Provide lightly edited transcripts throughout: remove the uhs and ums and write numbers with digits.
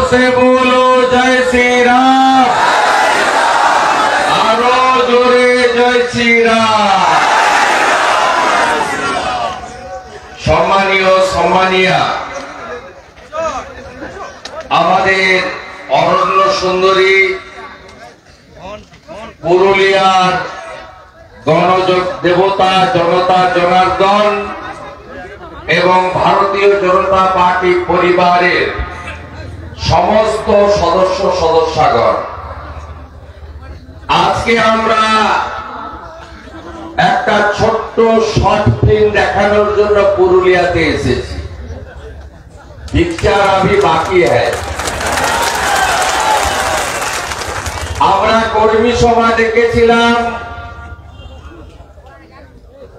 से बोलो जय श्री राम, आरो जोरे जय श्री राम। सम्मानीय सम्मानिया আমাদের অরণ্য সুন্দরী পুরুলিয়ার গণদেবতা জনতা জনার্দন এবং ভারতীয় জনতা পার্টি পরিবারের সমস্ত সদস্য সদস্যগণ, আজকে আমরা একটা ছোট্ট শর্ট ফিল্ম দেখানোর জন্য পুরুলিয়াতে এসেছি। পিকচার अभी বাকি है। আমরা কর্মী সভা দেখেছিলাম,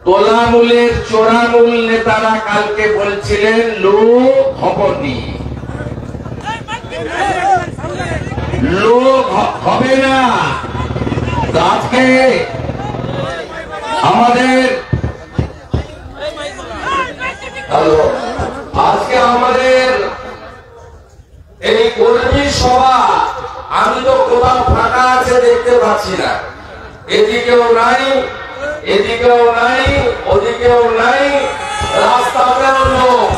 তোলামূলের চোরামূল নেতারা কালকে বলছিলেন লোক হবনি, লোক হবে না। আজকে আমাদের এই কর্মী সভা আমি তো কোথাও ফাঁকা আছে দেখতে পাচ্ছি না, এদিকেও নাই এদিকেও নাই ওদিকেও নাই, রাস্তাতেও লোক।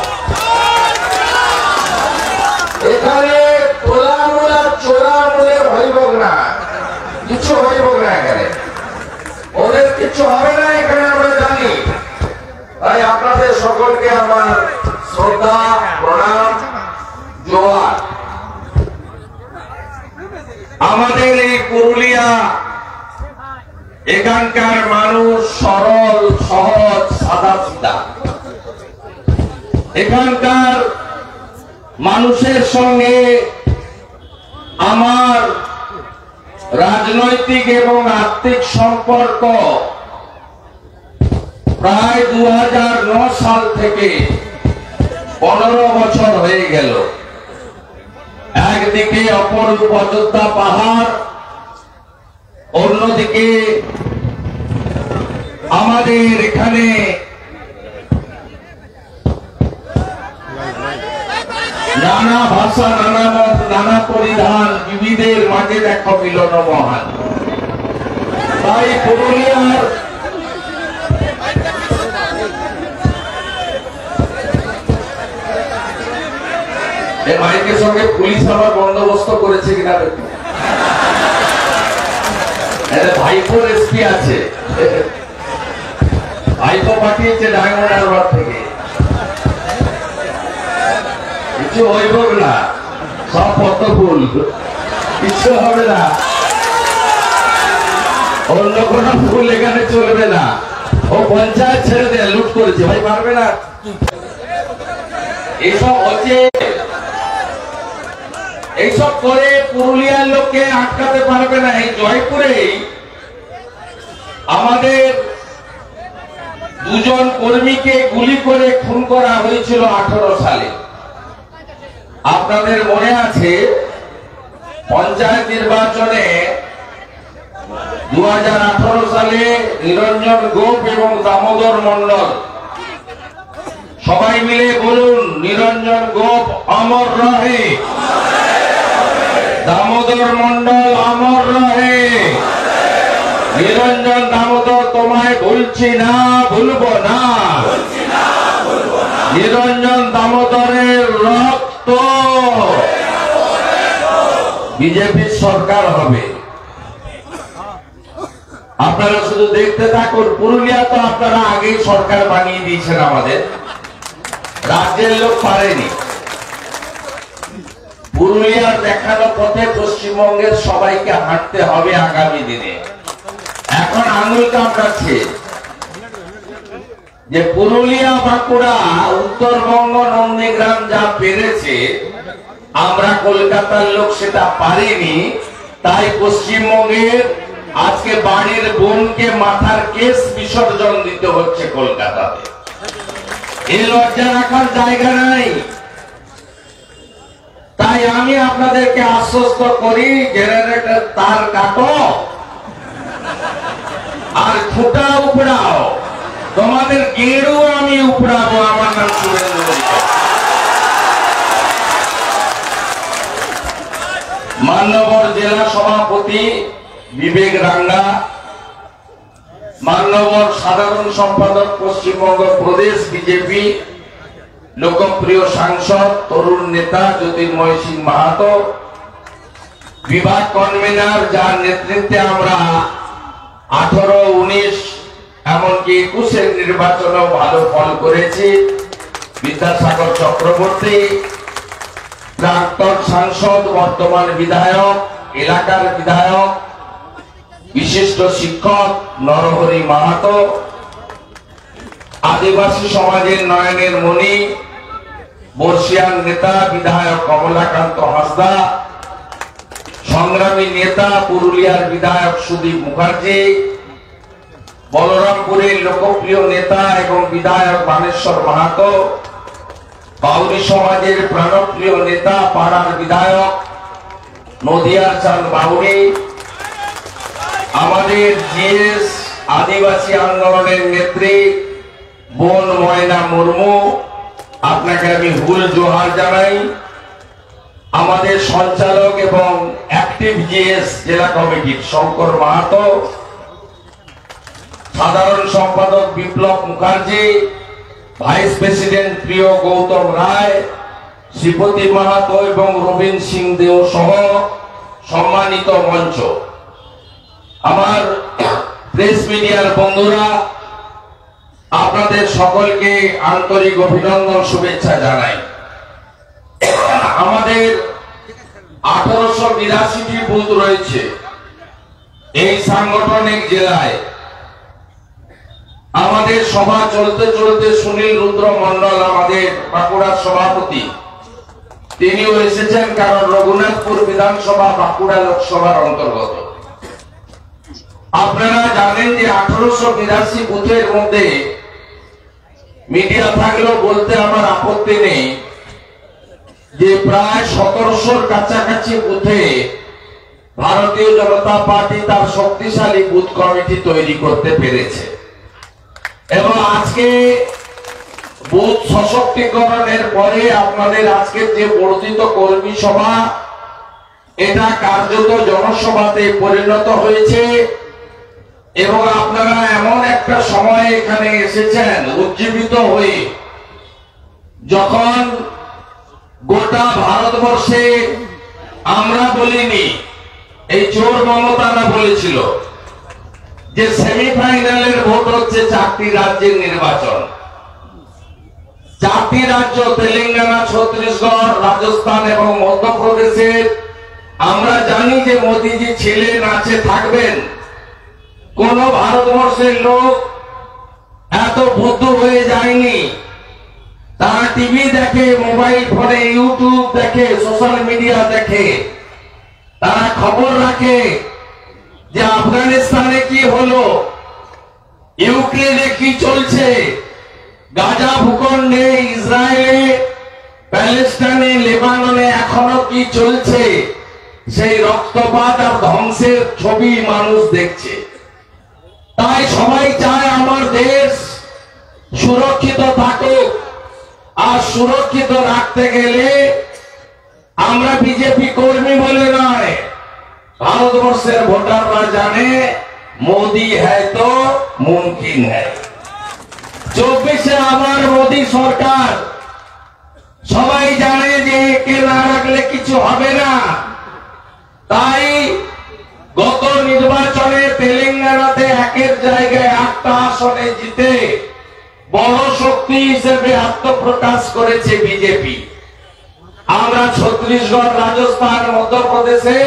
এখানে তোলামূল আর চোরামূলে হইব না, কিছু হইব না, এখানে ওদের কিছু হবে না, এখানে আমরা জানি। তাই আপনাদের সকলকে আমার শ্রদ্ধা প্রণাম জোয়ার। আমাদের এই পুরুলিয়া, এখানকার মানুষ সরল সহজ সাদা সিধা। এখানকার মানুষের সঙ্গে আমার রাজনৈতিক এবং আর্থিক সম্পর্ক প্রায় 2009 সাল থেকে 15 বছর হয়ে গেল। একদিকে অপরূপ অযোধ্যা পাহাড়, অন্যদিকে আমাদের এখানে নানা ভাষা, নানা মত, নানা পরিধান, বিবিধের মাঝে দেখো মিলন মহান। তাই পুরুলিয়ার মাইকের সঙ্গে পুলিশ আবার বন্দোবস্ত করেছে কিনা, ভাইপোর এসপি আছে, ভাইপো পাঠিয়েছে ডায়মন্ড হারবার থেকে। কিছু হইব না, সব পদ্ম ফুল, কিছু হবে না, অন্য কোন ফুল এখানে চলবে না। ও পঞ্চায়েত ছেড়ে দেয়, লুট করেছে, ভাই পারবে না। এইসব হচ্ছে, এইসব করে পুরুলিয়ার লোককে আটকাতে পারবে না। এই জয়পুরেই আমাদের 2 কর্মীকে গুলি করে খুন করা হয়েছিল 18 সালে। আপনাদের মনে আছে পঞ্চায়েত নির্বাচনে 2018 সালে নিরঞ্জন গোপ এবং দামোদর মন্ডল, সবাই মিলে বলুন, নিরঞ্জন গোপ অমর রহে, দামোদর মন্ডল অমর রহে। নিরঞ্জন দামোদর তোমায় ভুলছি না, ভুলবো না। নিরঞ্জন দামোদরের রক্ত বিজেপির সরকার হবে। আপনারা শুধু দেখতে থাকুন। পুরুলিয়া তো আপনারা আগেই সরকার বানিয়ে দিয়েছেন, আমাদের রাজ্যের লোক পারেনি। পুরুলিয়ার দেখানো পথে পশ্চিমবঙ্গের সবাইকে হাঁটতে হবে আগামী দিনে। এখন আঙুল কামড়াচ্ছে যে পুরুলিয়া, বাঁকুড়া, উত্তরবঙ্গ, নন্দীগ্রাম যা পেরেছে, আমরা কলকাতার লোক সেটা পারিনি। তাই পশ্চিমবঙ্গের আজকে বাড়ির বোনকে মাথার কেস বিসর্জন দিতে হচ্ছে কলকাতাতে। এই লজ্জা রাখার জায়গা নাই। তাই আমি আপনাদেরকে আশ্বস্ত করি, জেনারেটর তার কাটো আর খুঁটা উপড়াও, তোমাদের গেড়ু আমি উপড়াবো। আমার নাম সুরেন্দ্র। মান্যবর জেলা সভাপতি বিবেক রাঙ্গা, মান্যবর সাধারণ সম্পাদক পশ্চিমবঙ্গ প্রদেশ বিজেপি, লোকপ্রিয় সাংসদ তরুণ নেতা জ্যোতির্ময় সিং মাহাতো, বিভাগ কনভেনার যার নেতৃত্বে আমরা 18, 19 এমনকি 21-এর নির্বাচনেও ভালো ফল করেছি, বিদ্যাসাগর চক্রবর্তী, প্রাক্তন সাংসদ বর্তমান বিধায়ক, এলাকার বিধায়ক, বিশিষ্ট শিক্ষক নরহরি মাহাতো, আদিবাসী সমাজের নয়নের মণি, বর্ষিয়ান নেতা বিধায়ক কমলাকান্ত হাসদা, সংগ্রামী নেতা পুরুলিয়ার বিধায়ক সুদীপ মুখার্জি, বলরামপুরের লোকপ্রিয় নেতা এবং বিধায়ক বানেশ্বর মাহাতো, বাউরি সমাজের প্রাণপ্রিয় নেতা পাড়ার বিধায়ক নদিয়ার চাঁদ বাউরি, আমাদের জিএস আদিবাসী আন্দোলনের নেত্রী বোন ময়না মুর্মু, আপনাকে আমি হুল জোহার জানাই, আমাদের সঞ্চালক এবং অ্যাক্টিভ জিএস জেলা কমিটির শঙ্কর মাহাতো, সাধারণ সম্পাদক বিপ্লব মুখার্জি, ভাইস প্রেসিডেন্ট প্রিয় গৌতম রায়, শ্রীপতি মাহাতো এবং রবীন সিং দেও সহ সম্মানিত মঞ্চ, আমার প্রেস মিডিয়ার বন্ধুরা, আপনাদের সকলকে আন্তরিক অভিনন্দন শুভেচ্ছা জানাই। আমাদের 1882টি বুথ রয়েছে এই সাংগঠনিক জেলায়। আমাদের সভা চলতে চলতে সুনীল রুদ্র মন্ডল, আমাদের বাঁকুড়ার সভাপতি, তিনিও এসেছেন, কারণ রঘুনাথপুর বিধানসভা বাঁকুড়া লোকসভার অন্তর্গত। আপনারা জানেন যে 1882 বুথের মধ্যে মিডিয়া থাকলেও বলতে আমার আপত্তি নেই যে প্রায় 1700-র কাছাকাছি বুথে ভারতীয় জনতা পার্টি তার শক্তিশালী বুথ কমিটি তৈরি করতে পেরেছে এবং আজকে বুথ সশক্তিকরণের পরে আপনাদের আজকের যে বর্ধিত কর্মী সভা, এটা কার্যত জনসভাতে পরিণত হয়েছে এবং আপনারা এমন একটা সময়ে এখানে এসেছেন উজ্জীবিত হয়ে, যখন গোটা ভারতবর্ষে আমরা বলিনি, এই চোর মমতারা বলেছিল যে সেমিফাইনালের ভোট হচ্ছে 4টি রাজ্যের নির্বাচন। 4টি রাজ্য তেলেঙ্গানা, ছত্তিশগড়, রাজস্থান এবং মধ্যপ্রদেশের। আমরা জানি যে মোদীজি ছিলেন, আছে, থাকবেন। কোন ভারতবর্ষের লোক এত বুদ্ধ হয়ে যায়নি। তারা টিভি দেখে, মোবাইল ফোনে ইউটিউব দেখে, সোশ্যাল মিডিয়া দেখে, তারা খবর রাখে যে আফগানিস্তানে কি হলো, ইউক্রেনে কি চলছে, গাজা ভূখণ্ডে, ইসরায়েলে, প্যালেস্টাইনে, লেবাননে এখনো কি চলছে, সেই রক্তপাত আর ধ্বংসের ছবি মানুষ দেখছে। তাই সবাই চায় আমার দেশ সুরক্ষিত থাকুক, আর সুরক্ষিত রাখতে গেলে আমরা বিজেপি কর্মী বলে নয়, ভারতবর্ষের ভোটাররা জানে মোদি হ্যায় তো মুমকিন হ্যায়। 24-এ আবার মোদি সরকার, সবাই জানে যে একে না রাখলে কিছু হবে না। তাই গত নির্বাচনে তেলেঙ্গানাতে 1-এর জায়গায় 8টা আসনে জিতে বড় শক্তি হিসেবে আত্মপ্রকাশ করেছে বিজেপি। আমরা ছত্তিশগড়, রাজস্থান, মধ্যপ্রদেশে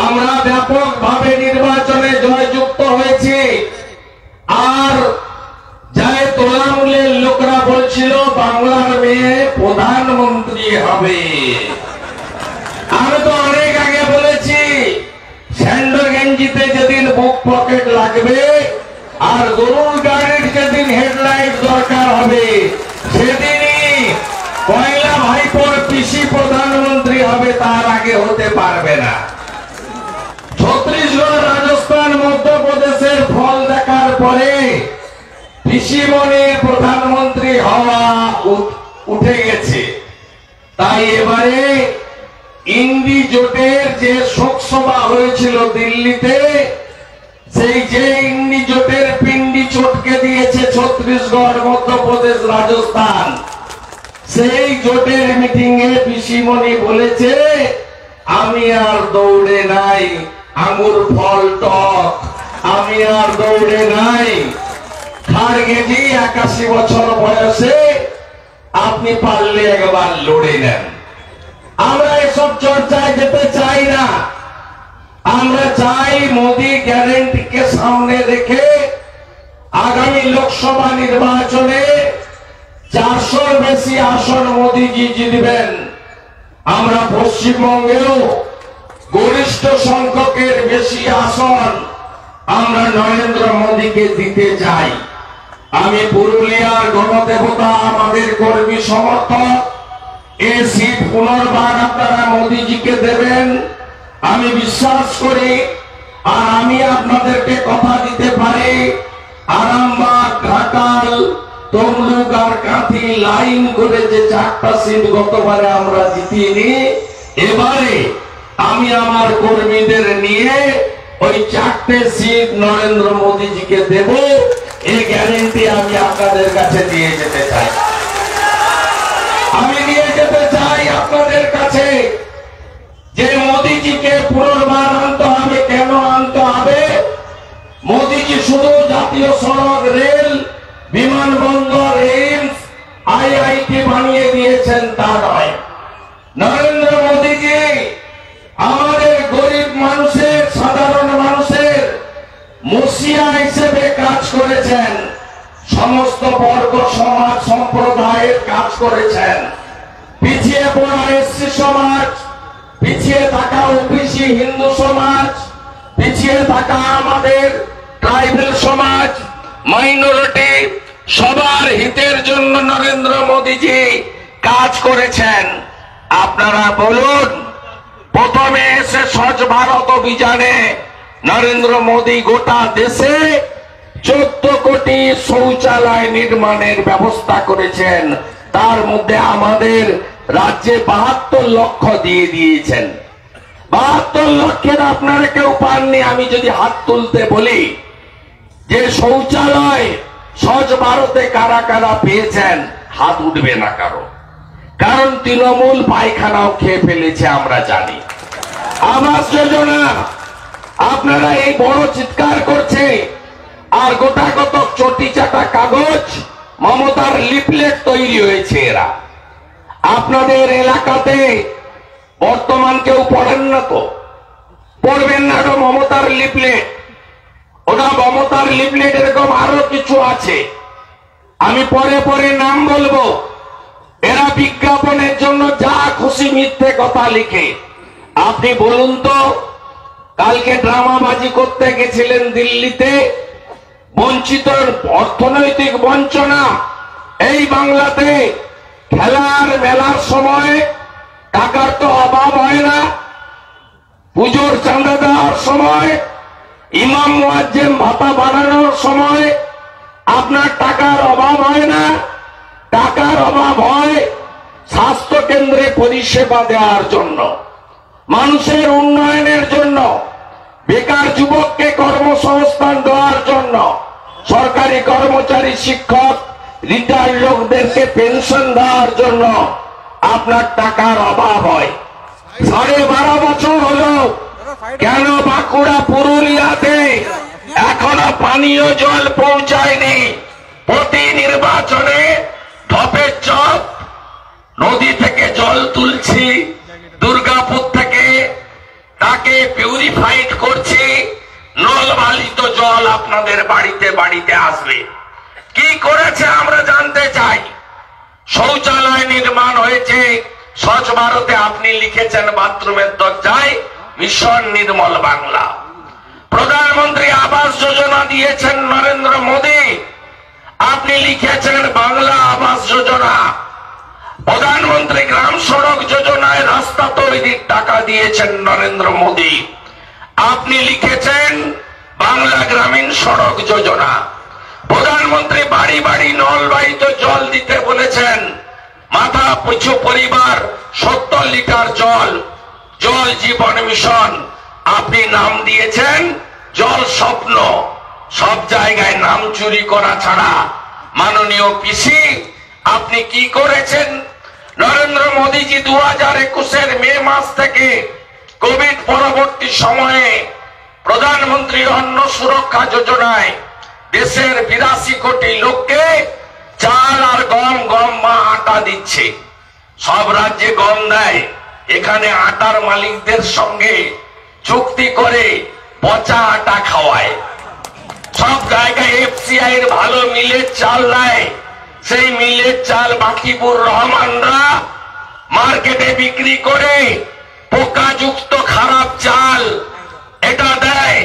আমরা ব্যাপকভাবে নির্বাচনে জয়যুক্ত হয়েছি। আর যাই তোলামূলের লোকরা বলছিল বাংলার মেয়ে প্রধানমন্ত্রী হবে, আমি তো অনেক আগে বলেছি স্যান্ডো গেঞ্জিতে যেদিন বুক পকেট লাগবে আর গরুর গাড়ির যেদিন হেডলাইট দরকার হবে, সেদিনই পয়লা ভাইপোর পিসি প্রধানমন্ত্রী হবে, তার আগে হতে পারবে না। ছত্তিশগড়, রাজস্থান, মধ্যপ্রদেশের ফল দেখার পরে পিসিমণির প্রধানমন্ত্রী হওয়া উঠে গেছে। তাই এবারে ইন্ডি জোটে যে শোক সভা হয়েছিল দিল্লিতে, সেই যে ইন্ডি জোটের পিন্ডি চটকে দিয়েছে ছত্তিশগড়, মধ্যপ্রদেশ, রাজস্থান, সেই জোটের মিটিং এ পিসিমণি বলেছে আমি আর দৌড়ে নাই আঙুর ফল টক, আমি আর দৌড়ে নাই। খাড়গেজি 81 বছর বয়সে আপনি পারলে একবার লড়ে নেন। আমরা এসব চর্চায় যেতে চাই না। আমরা চাই মোদি গ্যারেন্টিকে সামনে রেখে আগামী লোকসভা নির্বাচনে 400-র বেশি আসন মোদিজি জিতবেন। আমরা পশ্চিমবঙ্গেও গরিষ্ঠ সংখ্যকের বেশি আসন আমরা নরেন্দ্র মোদীকে দিতে চাই। আমি পুরুলিয়ার গণদেবতা, আমাদের কর্মী সমর্থক, এই সিট পুনর্বার আপনারা মোদীজিকে দেবেন আমি বিশ্বাস করি। আর আমি আপনাদেরকে কথা দিতে পারি, আরামবাগ, ঘাটাল, তমলুক আর কাঁথি লাইন করে যে 4টা সিট গতবারে আমরা জিতিনি, এবারে আমি আমার কর্মীদের নিয়ে ওই 4টে সিট নরেন্দ্র মোদীজিকে দেব। এই গ্যারেন্টি আমি আপনাদের কাছে দিয়ে যেতে চাই। আমি নিয়ে যেতে চাই আপনাদের কাছে যে মোদীজিকে পুনর্বার আনতে হবে। কেন আনতে হবে? মোদীজি শুধু জাতীয় সড়ক, রেল, বিমানবন্দর, এইমস, আইআইটি বানিয়ে দিয়েছেন তা নয়। নরেন্দ্র মোদীজি আমাদের গরিব মানুষের, সাধারণ মানুষের মুসিয়া হিসেবে কাজ করেছেন, সমস্ত বর্গ, সমাজ, সম্প্রদায়ের কাজ করেছেন। পিছিয়ে পড়া এসসি সমাজ, পিছিয়ে থাকা ওবিসি হিন্দু সমাজ, পিছিয়ে থাকা আমাদের ট্রাইবেল সমাজ, মাইনরিটি, সবার হিতের জন্য নরেন্দ্র মোদীজি কাজ করেছেন। আপনারা বলুন, প্রথমে এসে স্বচ্ছ ভারত অভিযানে নরেন্দ্র মোদী গোটা দেশে 14 কোটি শৌচালয় নির্মাণের ব্যবস্থা করেছেন। তার মধ্যে আমাদের রাজ্যে 72 লক্ষ দিয়ে দিয়েছেন। 72 লক্ষের আপনারা কেউ পাননি। আমি যদি হাত তুলতে বলি যে শৌচালয় স্বচ্ছ ভারতে কারা কারা পেয়েছেন, হাত উঠবে না কারো, কারণ তৃণমূল পায়খানাও খেয়ে ফেলেছে আমরা জানি। আবাস যোজনা আপনারা এই বড় চিৎকার করছে, আর গোটা কত চটি চাটা কাগজ, মমতার লিফলেট তৈরি হয়েছে। এরা আপনাদের এলাকাতে বর্তমান কেউ পড়েন না তো? পড়বেন না, ওটা মমতার লিফলেট। ওটা মমতার লিফলেট। এরকম আরো কিছু আছে, আমি পরে পরে নাম বলবো। এরা বিজ্ঞাপনের জন্য যা খুশি মিথ্যে কথা লিখে। আপনি বলুন তো, কালকে ড্রামাবাজি করতে গেছিলেন দিল্লিতে, বঞ্চিত, অর্থনৈতিক বঞ্চনা। এই বাংলাতে খেলার মেলার সময় টাকার তো অভাব হয় না, পুজোর চাঁদা দেওয়ার সময়, ইমাম মুয়াজ্জিম ভাতা বানানোর সময় আপনার টাকার অভাব হয় না। টাকার অভাব হয় স্বাস্থ্য কেন্দ্রে পরিষেবা দেওয়ার জন্য, মানুষের উন্নয়নের জন্য, বেকার যুবককে কর্মসংস্থান দেওয়ার জন্য, সরকারি কর্মচারী, শিক্ষক, রিটায়ার্ড লোকদেরকে পেনশন দেওয়ার জন্য আপনার টাকার অভাব হয়। 12.5 বছর হলো কেন বাঁকুড়া, পুরুলিয়াতে এখনো পানীয় জল পৌঁছায়নি? প্রতি নির্বাচনে ঢপের চপ, নদী থেকে জল তুলছি, দুর্গাপুর থেকে তাকে পিউরিফাইড করছি, নলবালিত জল আপনাদের বাড়িতে বাড়িতে আসবে। কি করেছে আমরা জানতে চাই। শৌচালয় নির্মাণ হয়েছে স্বচ্ছ ভারতে, আপনি লিখেছেন বাথরুমের দরজায় মিশন নির্মল বাংলা। প্রধানমন্ত্রী আবাস যোজনা দিয়েছেন নরেন্দ্র মোদী, আপনি লিখেছেন বাংলা আবাস যোজনা। প্রধানমন্ত্রী গ্রাম সড়ক যোজনায় রাস্তা তৈরির টাকা দিয়েছেন নরেন্দ্র মোদী, আপনি লিখেছেন বাংলা গ্রামীণ সড়ক যোজনা। প্রধানমন্ত্রী বাড়ি বাড়ি নলবাহিত জল দিতে বলেছেন, মাথা পিছু পরিবার 70 লিটার জল জল জীবন মিশন আপনি নাম দিয়েছেন জল স্বপ্ন। সব জায়গায় নাম চুরি করা ছাড়া মাননীয় পিসি আপনি কি করেছেন? নরেন্দ্র মোদীজি 2021-এর মে মাস থেকে কোভিড পরবর্তী সময়ে প্রধানমন্ত্রী অন্ন সুরক্ষা যোজনায় দেশের 82 কোটি লোককে চাল আর গম বা আটা দিচ্ছে। সব রাজ্যে গম দেয়, এখানে আটার মালিকদের সঙ্গে চুক্তি করে পচা আটা খাওয়ায়। সব জায়গায় এফসিআই এর ভালো মিলের চাল দেয়, সেই মিলের চাল বাকিবুর রহমানরা মার্কেটে বিক্রি করে পোকাযুক্ত খারাপ চাল এটা দেয়।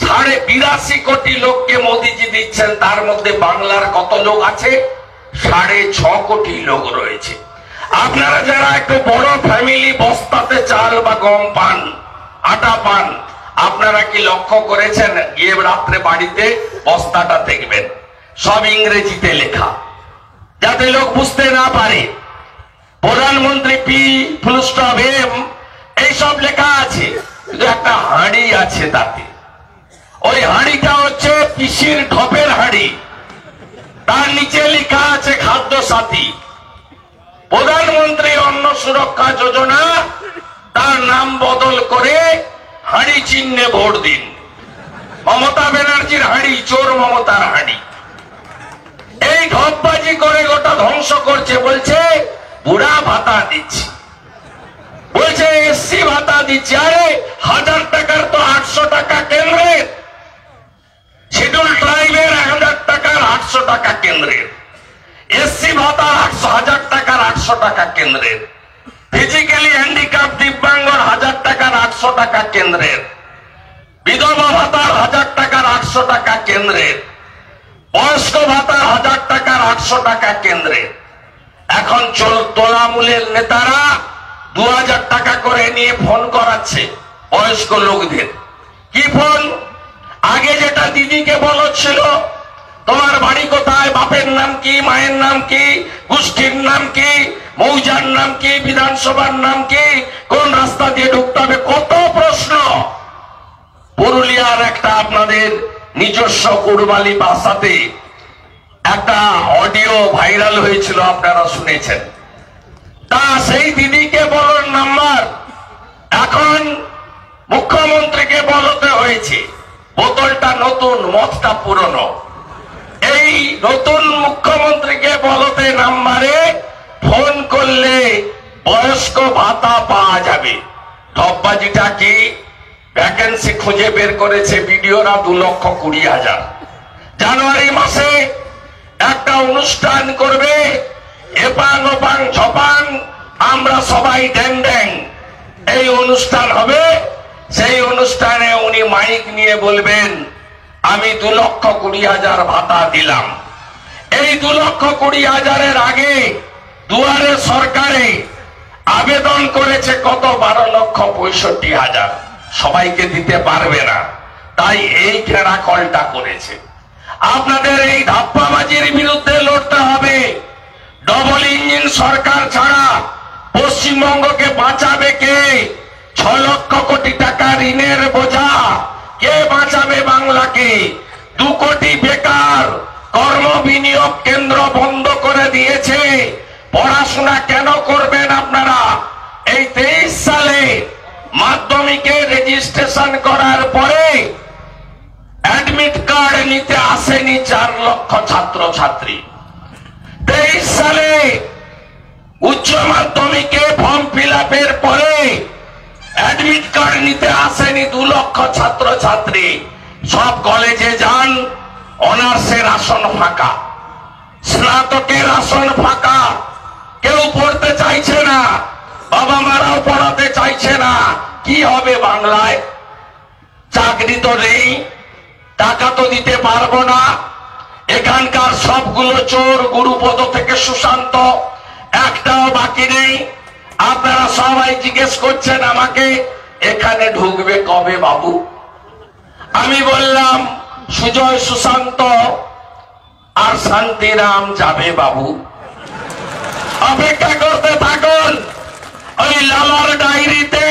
82.5 কোটি লোককে মোদিজি দিচ্ছেন, তার মধ্যে বাংলার কত লোক আছে? 6.5 কোটি লোক রয়েছে। আপনারা যারা একটু বড় ফ্যামিলি বস্তাতে চাল বা গম পান, আটা পান, আপনারা কি লক্ষ্য করেছেন? গিয়ে রাত্রে বাড়িতে বস্তাটা দেখবেন, সব ইংরেজিতে লেখা, যাতে লোক বুঝতে না পারে। প্রধানমন্ত্রী P.M এইসব লেখা আছে, কিন্তু একটা হাঁড়ি আছে তাতে। ওই হাঁড়িটা হচ্ছে পিসির ঢপের হাঁড়ি, তার নিচে লেখা আছে খাদ্য সাথী। প্রধানমন্ত্রী অন্ন সুরক্ষা যোজনা, তার নাম বদল করে হাঁড়ি চিহ্নে ভোট দিন। মমতা ব্যানার্জির হাঁড়ি চোর মমতার হাঁড়ি। এই ঢপবাজি করে গোটা ধ্বংস করছে। বলছে বুড়া ভাতা দিচ্ছে, বলছে এসসি ভাতা দিচ্ছে। আরে 1000 টাকার তো 800 টাকা কেন্দ্রের, শিডিউল ট্রাইবের 1000 টাকার 800 টাকা কেন্দ্রের, এসসি ভাতা 1000 টাকার 800 টাকা কেন্দ্রের, ফিজিক্যালি হ্যান্ডিক্যাপ দিব্যাঙ্গর 1000 টাকার 800 টাকা কেন্দ্রের, বিধবা ভাতার 1000 টাকার 800 টাকা কেন্দ্রের, বয়স্ক ভাতার 1000 টাকার 800 টাকা কেন্দ্রের। এখন তোলামূলের নেতারা 2000 টাকা করে নিয়ে ফোন করাচ্ছে বয়স্ক লোকদের। কি ফোন? আগে যেটা দিদিকে বলছিল, তোমার বাড়ি কোথায়, বাপের নাম কি, মায়ের নাম কি, গোষ্ঠীর নাম কি, মৌজার নাম কি, বিধানসভার নাম কি, কোন রাস্তা দিয়ে ঢুকতে হবে, কত প্রশ্ন। পুরুলিয়ার একটা আপনাদের নিজস্ব কুড়বালি ভাষাতে একটা অডিও ভাইরাল হয়েছিল, আপনারা শুনেছেন। তা সেই দিদিকে বলার নাম্বার এখন মুখ্যমন্ত্রীকে বলতে হয়েছে। বোতলটা নতুন, মদটা পুরনো। এই নতুন মুখ্যমন্ত্রীকে বলতে নাম্বারে ফোন করলে বয়স্ক ভাতা পাওয়া যাবে। ঠকবাজিটা কি? ভ্যাকেন্সি খুঁজে বের করেছে বিডিওরা 2,20,000। জানুয়ারি মাসে একটা অনুষ্ঠান করবে, এপাং ওপাং ঝপাং আমরা সবাই ড্যাং ড্যাং, এই অনুষ্ঠান হবে। সেই অনুষ্ঠানে উনি মাইক নিয়ে বলবেন, আমি 2,20,000 ভাতা দিলাম। এই 2,20,000-এর আগে দুয়ারে সরকারে আবেদন করেছে কত? 12,65,000। সবাইকে দিতে পারবে না, তাই এই খেরাকলটা করেছে। আপনাদের এই ধাপ্পাবাজির বিরুদ্ধে লড়তে হবে। ডবল ইঞ্জিন সরকার ছাড়া পশ্চিমবঙ্গকে বাঁচাবে কে? 6 লক্ষ কোটি টাকা ঋণের বোঝা কে বাঁচাবে বাংলাকে? 2 কোটি বেকার, কর্ম বিনিয়োগ কেন্দ্র বন্ধ করে দিয়েছে। পড়াশোনা কেন করবেন আপনারা? এই 23 সালে মাধ্যমিকে রেজিস্ট্রেশন করার পরে অ্যাডমিট কার্ড নিতে আসেনি 4 লক্ষ ছাত্রছাত্রী। 23 সালে উচ্চ মাধ্যমিকে ফর্ম ফিল আপের পরে অ্যাডমিট কার্ড নিতে আসেনি 2 লক্ষ ছাত্রছাত্রী। সব কলেজে যান, অনার্সের আসন ফাঁকা, স্নাতকের আসন ফাঁকা, কেউ পড়তে চাইছে না, বাবা মারাও পড়াতে চাইছে না। কি হবে বাংলায়? চাকরি তো নেই, টাকা তো দিতে পারবো না। এখানকার সবগুলো চোর, গুরুপদ থেকে সুশান্ত, একটাও বাকি নেই। আপনারা সবাই জিজ্ঞেস করছেন আমাকে, এখানে ঢুকবে কবে বাবু? আমি বললাম সুজয়, সুশান্ত আর শান্তিরাম যাবে বাবু, অপেক্ষা করতে থাকুন। ওই লালার ডায়েরিতে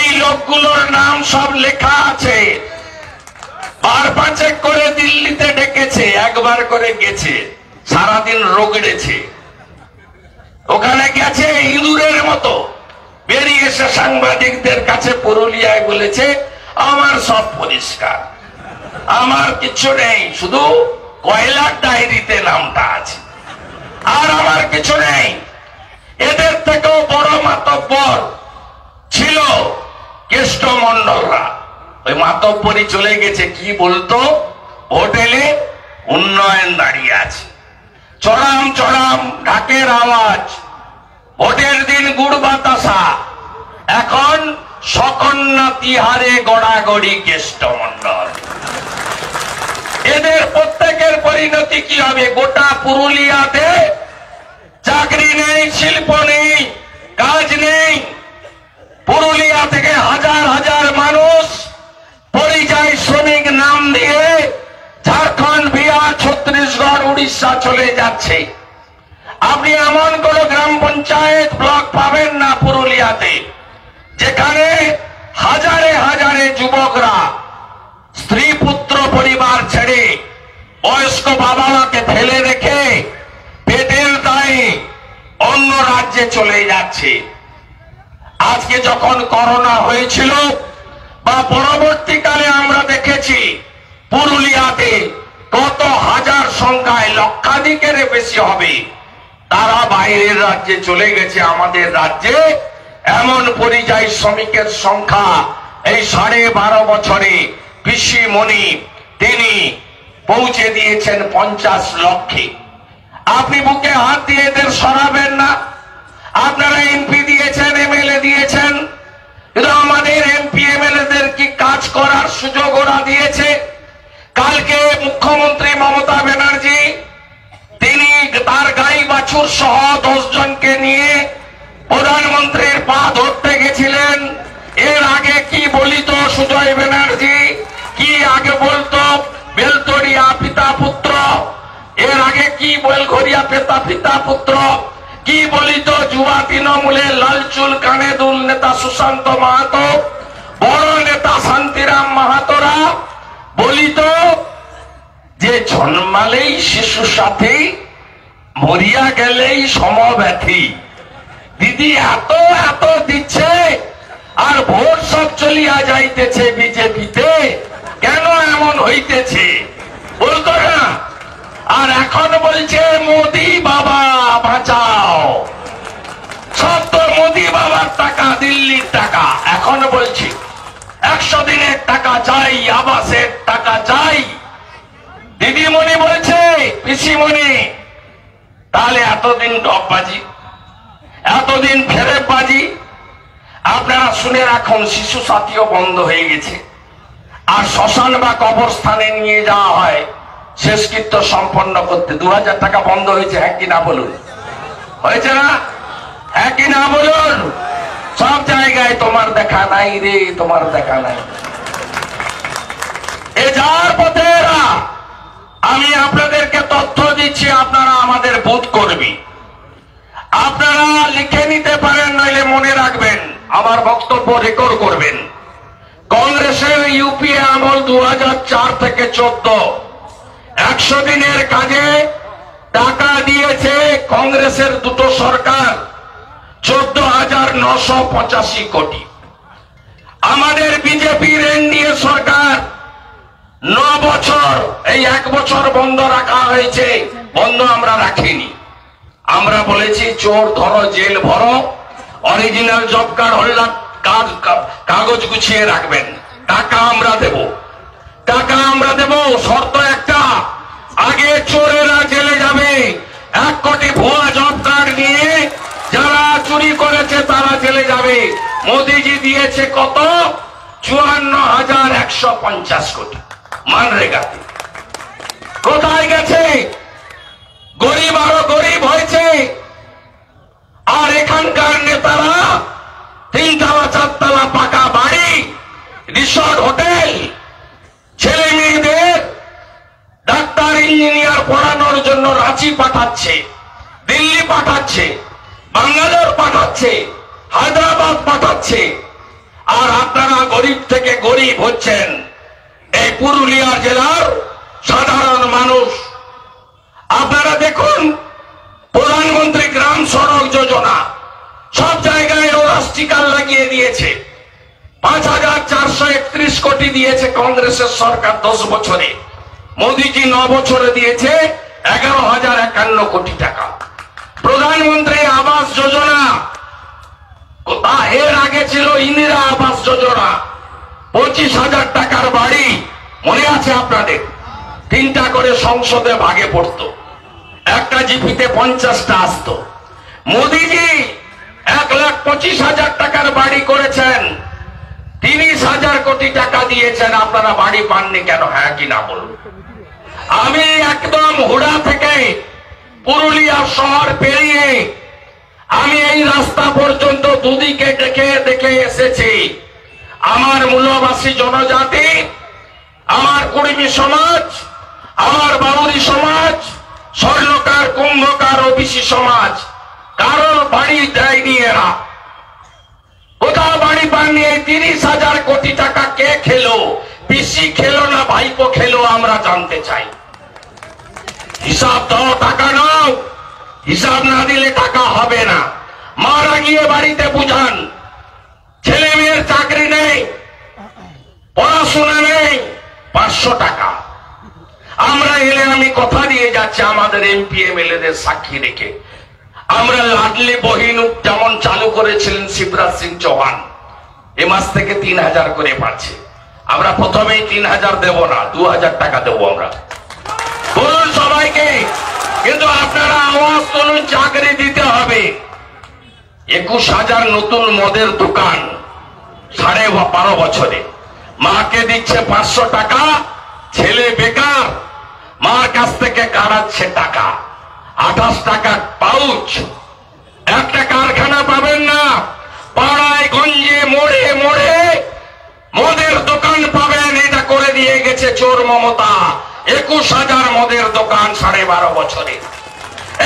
এই লোকগুলোর নাম সব লেখা আছে। বার পাঁচেক করে দিল্লিতে ডেকেছে, একবার করে গেছে, সারাদিন রোগড়েছে। ওখানে গেছে ইঁদুরের মতো, বেরিয়ে এসে সাংবাদিকদের কাছে পুরুলিয়ায় বলেছে আমার সব পরিষ্কার, আমার কিছু নেই, শুধু কয়লার ডায়েরিতে নামটা আছে, আর আমার কিছু নেই। এদের থেকেও বড় মাতব্বর ছিল কেষ্টমন্ডলরা। ওই মাতব্বরই চলে গেছে, কি বলতো, হোটেলে উন্নয়ন দাঁড়িয়ে আছে, চড়াম চড়াম ঢাকের আওয়াজ, ভোটের দিন গুড় বাতাসা, এখন সকন্যা তিহারে গড়াগড়ি কেষ্টমন্ডল। এদের প্রত্যেকের পরিণতি কি হবে? গোটা পুরুলিয়াতে চাকরি নেই, শিল্প নেই, কাজ নেই। পুরুলিয়া থেকে হাজার হাজার মানুষ পরিযায়ী শ্রমিক নাম দিয়ে ঝাড়খণ্ড, বিহার, ছত্তিশগড়, উড়িষ্যা চলে যাচ্ছে। আপনি এমন কোন গ্রাম পঞ্চায়েত, ব্লক পাবেন না পুরুলিয়াতে যেখানে হাজারে হাজারে যুবকরা স্ত্রী পুত্র পরিবার ছেড়ে, বয়স্ক বাবা মাকে ফেলে রেখে পেটের দায়ে অন্য রাজ্যে চলে যাচ্ছে। আজকে যখন করোনা হয়েছিল বা পরবর্তীকালে আমরা দেখেছি পুরুলিয়াতে কত হাজার সংখ্যায়, লক্ষাধিকের বেশি হবে, তারা বাইরের রাজ্যে চলে গেছে। আমাদের রাজ্যে এমন পরিযায়ী শ্রমিকের সংখ্যা এই 12.5 বছরে পিসিমণি তিনি পৌঁছে দিয়েছেন 50 লক্ষে। আপনি বুকে হাত দিয়ে এদের সরাবেন না। আপনারা এমপি দিয়েছেন, এমএলএ দিয়েছেন, কিন্তু আমাদের এমপি এমএলএদের কি কাজ করার সুযোগ ওরা দিয়েছে? কালকে মুখ্যমন্ত্রী মমতা ব্যানার্জি তিনি তার গাই বাছুর সহ 10 জনকে নিয়ে প্রধানমন্ত্রীর পা ধরতে গেছিলেন। এর আগে কি বলিত সুজয় ব্যানার্জি, কি আগে বলতো বেলতরিয়া পিতা পুত্র, এর আগে কি বেলঘরিয়া পিতা পুত্র, কি বলিত যুবা তৃণমূলের লালচুল কানে দুল নেতা সুশান্ত মাহাতো, বড় নেতা শান্তিরাম মাহাতোরা বলিত যে জন্মালেই শিশু সাথী, মরিয়া গেলেই সমব্যথী। দিদি এত এত দিচ্ছে আর ভোট সব চলিয়া যাইতেছে বিজেপিতে, কেন এমন হইতেছে বলতো না? আর এখন বলছে মোদি বাবা বাঁচাও, সব তো মোদি বাবার টাকা, দিল্লির টাকা। এখন বলছি 100 দিনের টাকা চাই, আবাসের টাকা চাই। দিদিমণি বলছে, পিসিমণি, তাহলে এতদিন ডববাজি, এতদিন ফেরেববাজি। আপনারা শুনে রাখুন, শিশু সাথীও বন্ধ হয়ে গেছে। আর শ্মশান বা কবরস্থানে নিয়ে যাওয়া হয় শেষকৃত্য সম্পন্ন করতে। 2000 টাকা বন্ধ হয়েছে, হ্যাঁ কি না বলুন? হয়েছে না? হ্যাঁ কি না বলুন? সব জায়গায় তোমার দেখা নাই রে, তোমার দেখা নাই। এ যার পথে এরা। আমি আপনাদেরকে তথ্য দিচ্ছি, আপনারা আমাদের বুথ কর্মী, আপনারা লিখে নিতে পারেন, নইলে মনে রাখবেন, আমার বক্তব্য রেকর্ড করবেন। কংগ্রেসের ইউপিএ আমল 2004 থেকে 14 100 দিনের কাজে টাকা দিয়েছে কংগ্রেসের দুটো সরকার 14,985 কোটি। আমাদের বিজেপির এনডিএ সরকার 9 বছর, এই 1 বছর বন্ধ রাখা হয়েছে। বন্ধ আমরা রাখিনি, আমরা বলেছি চোর ধরো, জেল ভরো, অরিজিনাল জব কার্ড হোল্ডার কাগজ গুছিয়ে রাখবেন, টাকা আমরা দেব, টাকা আমরা দেব। শর্ত একটা, আগে চোরেরা জেলে যাবে, 1 কোটি ভুয়া জব কার্ড নিয়ে যারা চুরি করেছে তারা জেলে যাবে। মোদিজি দিয়েছে কত? 54,150 কোটি মানরেগাতে। কোথায় গেছে? গরিব আরো গরিব হয়েছে। আর এখানকার নেতারা 3 তলা 4 তলা পাকা বাড়ি, রিসর্ট, হোটেল, ছেলে মেয়েদের ডাক্তার ইঞ্জিনিয়ার পড়ানোর জন্য রাঁচি পাঠাচ্ছে, দিল্লি পাঠাচ্ছে, বাঙ্গালোর পাঠাচ্ছে, হায়দ্রাবাদ পাঠাচ্ছে। আর আপনারা গরিব থেকে গরিব হচ্ছেন এই পুরুলিয়া জেলার সাধারণ মানুষ। আপনারা দেখুন, প্রধানমন্ত্রী গ্রাম সড়ক যোজনা সব জায়গায় ওরা স্টিকার লাগিয়ে দিয়েছে। ৫,৪৩১ কোটি দিয়েছে কংগ্রেসের সরকার 10 বছরে, মোদীজি 9 বছরে দিয়েছে 11,051 কোটি টাকা। প্রধানমন্ত্রী আবাস যোজনা, এর আগে ছিল ইন্দিরা আবাস যোজনা, 25,000 টাকার বাড়ি, মনে আছে আপনাদের? 3টা করে সংসদে ভাগে পড়তো, একটা জিপিতে 50টা আসতো। মোদীজি 1,25,000 টাকার বাড়ি করেছেন, 30,000 কোটি টাকা দিয়েছেন। আপনারা বাড়ি পাননি কেন? হ্যাঁ কি না বলুন। আমি একদম হুড়া থেকে পুরুলিয়া শহর পেরিয়ে আমি এই রাস্তা পর্যন্ত দুদিকে দেখে এসেছি। আমার মূলবাসী জনজাতি, আমার কুড়মি সমাজ, আমার বাউরি সমাজ, স্বর্ণকার, কুম্ভকার, ওবিসি সমাজ, কারোর বাড়ি দেয়নি এরা। কোথাও বাড়ি পাননি। এই 30,000 কোটি টাকা কে খেলো? পিসি খেলো না ভাইপো খেলো? আমরা জানতে চাই। হিসাব দাও, টাকা নাও। হিসাব না দিলে টাকা হবে না। মারা গিয়ে বাড়িতে বুঝান, ছেলে মেয়ের চাকরি নেই, পড়াশোনা নেই, 500 টাকা। আমরা এলে, আমি কথা দিয়ে যাচ্ছি আমাদের এমপি এমএলএদের সাক্ষী রেখে, আমরা লাডলি বহিন যেমন চালু করেছিলেন শিবরাজ সিং চৌহান, এ মাস থেকে 3,000 করে পাচ্ছে। আমরা প্রথমেই 3,000 দেব না, 2,000 টাকা দেবো আমরা। বলুন সবাইকে, কিন্তু আপনারা আওয়াজ তুলুন, চাকরি দিতে হবে। 21,000 নতুন মদের দোকান 12.5 বছরে। মাকে দিচ্ছে 500 টাকা, ছেলে বেকার, মার কাছ থেকে কাড়াচ্ছে টাকা, 28 টাকা পাউচ। একটা কারখানা পাবেন না। পাড়ায় গঞ্জে মোড়ে মোড়ে মদের দোকান পাবেন। এটা করে দিয়ে গেছে চোর মমতা। 21,000 মদের দোকান 12.5 বছরে।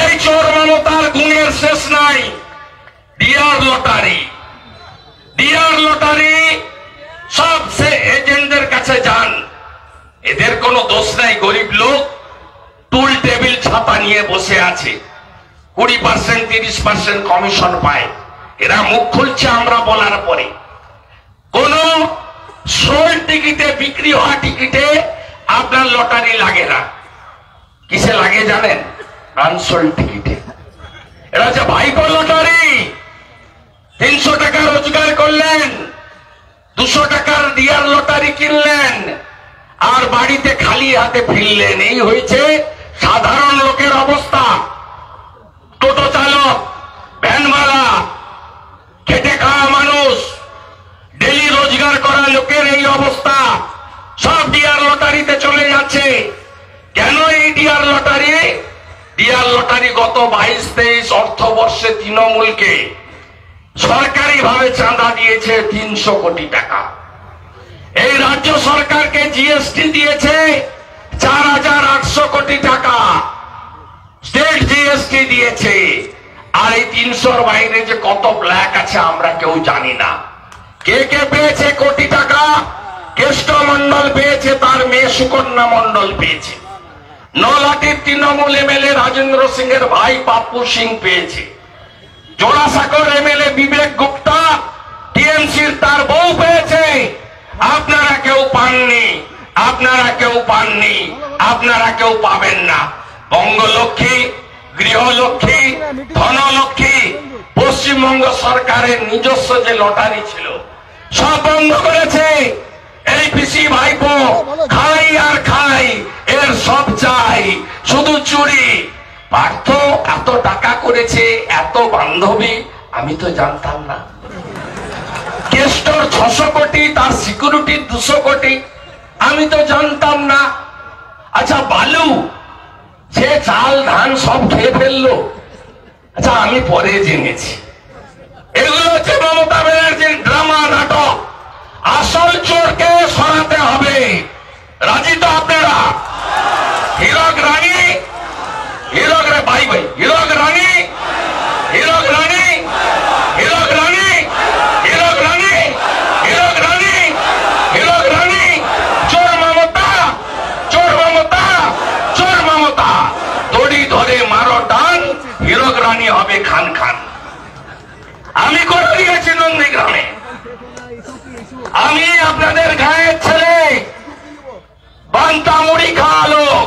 এই চোর মমতার গুণের শেষ নাই। ডিআর লটারি, ডিআর লটারি সব সে এজেন্টদের কাছে যান, এদের কোনো দোষ নাই। গরিব লোক টুল টেবিল ছাতা নিয়ে বসে আছে, 20%, 30% কমিশন পায়। এরা মুখ খুলছে আমরা বলার পরে। কোন সোল্ড টিকিটে, বিক্রি হওয়া টিকিটে আপনার লটারি লাগে না। কিসে লাগে জানেন? আনসোল্ড টিকিটে। এরা যে ভাইপো লটারি, 300 টাকা রোজগার করলেন, 200 টাকার ডিআর লটারি কিনলেন, আর বাড়িতে খালি হাতে ফিরলেন। এই হয়েছে সাধারণ লোকের অবস্থা। টোটো চালক, ভ্যানওয়ালা, খেটে খাওয়া মানুষ, ডেলি রোজগার করা লোকের এই অবস্থা। সব ডিআর লটারিতে চলে যাচ্ছে। কেন এই ডিআর লটারি? ডিআর লটারি গত 22-23 অর্থবর্ষে তৃণমূলকে সরকারি ভাবে চাঁদা দিয়েছে 300 কোটি টাকা। এই রাজ্য সরকারকে জিএসটি দিয়েছে 4,800 কোটি টাকা, স্টেট জিএসটি দিয়েছে। আর এই 300-র বাইরে যে কত ব্ল্যাক আছে আমরা কেউ জানি না। কে কে পেয়েছে কোটি টাকা? কেষ্ট মন্ডল পেয়েছে, তার মেয়ে সুকন্যা মন্ডল পেয়েছে। নলাটির তৃণমূল এমএলএ রাজেন্দ্র সিং এর ভাই পাপ্পু সিং পেয়েছে। জোড়াসাঁকোর এমএলএ বিবেক গুপ্তা, টিএমসির তার বউ পেয়েছে। আপনারা কেউ পাননি, আপনারা কেউ পাননি, আপনারা কেউ পাবেন না। বঙ্গলক্ষ্মী, গৃহলক্ষ্মী, ধনলক্ষ্মী, পশ্চিমবঙ্গ সরকারের নিজস্ব যে লটারি ছিল সব বন্ধ করেছে। এই পিসি ভাইপো খাই আর খাই, এর সব চাই, শুধু চুরি। পার্থ এত টাকা করেছে, এত বান্ধবী, আমি তো জানতাম না। কেষ্টর 600 কোটি, তার সিকিউরিটি 200 কোটি, আমি তো জানতাম না। আচ্ছা বালু, সে চাল ধান সব খেয়ে ফেললো, আচ্ছা আমি পরে জেনেছি। এগুলো হচ্ছে মমতা ব্যানার্জির ড্রামা, নাটক। আসল চোরকে সরাতে হবে। রাজি তো আপনারা? হীরক রানী, হীরক রে ভাই ভাই, হীরক রানী, হীরক রানী, হীরক রানী, হীরক রানী, খান খান। আমি করে দিয়েছি নন্দীগ্রামে, আমি আপনাদের গায়ের ছেলে, বান্তামুড়ি খাওয়া লোক।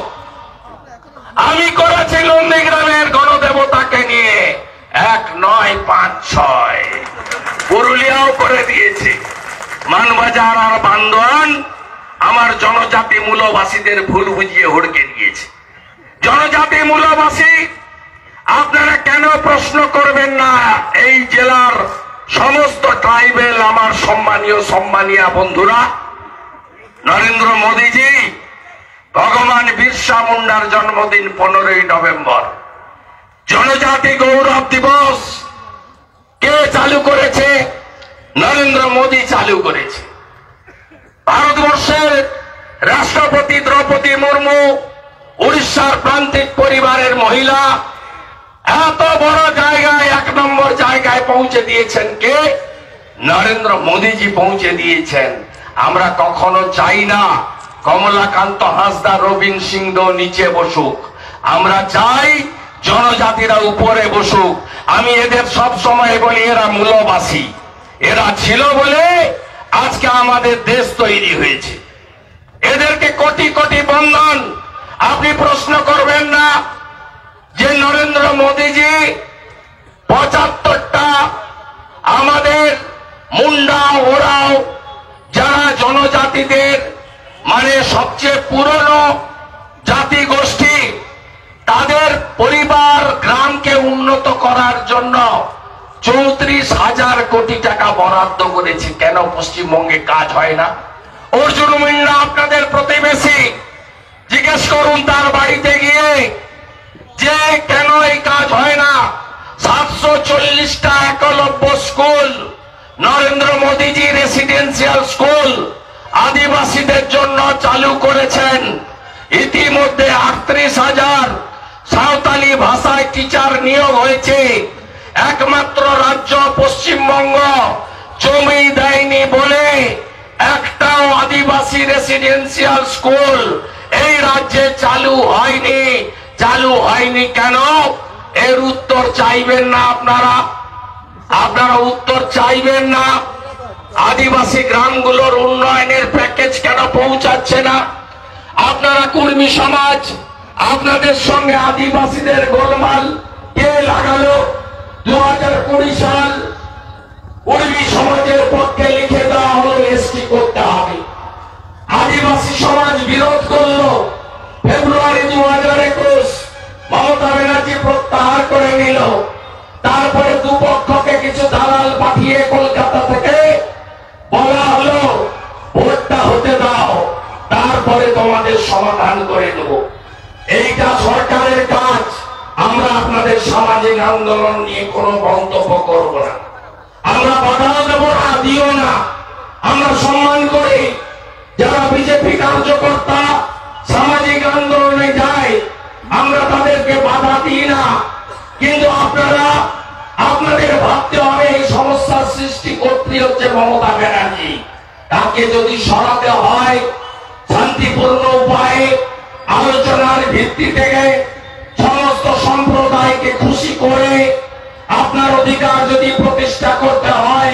আমি করেছি নন্দীগ্রামের গণদেবতাকে নিয়ে 1 9 5 6, পুরুলিয়াও করে দিয়েছে। মানবাজার আর বান্দোয়ান আমার জনজাতি মূলবাসীদের ভুল বুঝিয়ে হড়কে দিয়েছে। জনজাতি মূলবাসী আপনারা কেন প্রশ্ন করবেন না? এই জেলার সমস্ত ট্রাইবেল আমার সম্মানীয় বন্ধুরা, নরেন্দ্র মোদীজি ভগবান বিরসা মুন্ডার জন্মদিন 15ই নভেম্বর, জনজাতি গৌরব দিবস কে চালু করেছে? নরেন্দ্র মোদী চালু করেছে। ভারতবর্ষের রাষ্ট্রপতি দ্রৌপদী মুর্মু উড়িষ্যার প্রান্তিক পরিবারের মহিলা, এত বড় জায়গায় 1 নম্বর জায়গায় পৌঁছে দিয়েছেন কে? নরেন্দ্র মোদীজি পৌঁছে দিয়েছেন। আমরা কখনো চাই না কমলাকান্ত হাসদা, রবীন সিং নিচে বসুক, আমরা চাই জনজাতিরা উপরে বসুক। আমি এদের সব সময় বলি এরা মূলবাসী, এরা ছিল বলে আজকে আমাদের দেশ তৈরি হয়েছে। এদেরকে কোটি কোটি বন্দন। আপনি প্রশ্ন করবেন না যে নরেন্দ্র মোদীজি 75টা আমাদের মুন্ডা ওরাও যারা জনজাতিদের মানে সবচেয়ে পুরনো জাতি গোষ্ঠী, তাদের পরিবার গ্রামকে উন্নত করার জন্য 34,000 কোটি টাকা বরাদ্দ করেছে। কেন পশ্চিমবঙ্গে কাজ হয় না? অর্জুন মুন্ডা আপনাদের প্রতিবেশী, জিজ্ঞেস করুন তার বাড়িতে গিয়ে যে কেন এই কাজ হয় না। 740টা একলব্য স্কুল নরেন্দ্র মোদীজি রেসিডেন্সিয়াল স্কুল আদিবাসীদের জন্য চালু করেছেন। ইতিমধ্যে 38,000 সাঁওতালি ভাষায় টিচার নিয়োগ হয়েছে। একমাত্র রাজ্য পশ্চিমবঙ্গ জমি দেয়নি বলে একটাও আদিবাসী রেসিডেন্সিয়াল স্কুল এই রাজ্যে চালু হয়নি। চালু হয়নি কেন? এর উত্তর চাইবেন না আপনারা? আপনারা উত্তর চাইবেন না? আদিবাসী গ্রামগুলোর উন্নয়নের প্যাকেজ কেন পৌঁছাচ্ছে না? আপনারা কর্মী সমাজ, আপনাদের সঙ্গে আদিবাসীদের গোলমাল কে লাগালো? 2020 সাল কর্মী সমাজের পক্ষে লিখে দেওয়া হলো এসটি করতে হবে। আদিবাসী সমাজ বিরোধ করলো। ফেব্রুয়ারি 2021 মমতা ব্যানার্জি প্রত্যাহার করে নিল। তারপরে দুপক্ষকে কিছু দালাল পাঠিয়ে কলকাতা থেকে বলা হলো ভোটটা হতে দাও, তারপরে তোমাদের সমাধান করে দেব। এইটা সরকারের কাজ। আমরা আপনাদের সামাজিক আন্দোলন নিয়ে কোনো মন্তব্য করব না, আমরা বাধা দেব না, দিও না। আমরা সম্মান করি যারা বিজেপি কার্যকর্তা সামাজিক আন্দোলনে যায়, আমরা তাদেরকে বাধা দিই না। কিন্তু আপনারা আপনাদের ভাবতে হবে এই সমস্যার সৃষ্টি কর্ত্রী হচ্ছে মমতা ব্যানার্জি। তাকে যদি সরাতে হয় শান্তিপূর্ণ উপায়ে আলোচনার ভিত্তি থেকে সমস্ত সম্প্রদায়কে খুশি করে আপনার অধিকার যদি প্রতিষ্ঠা করতে হয়,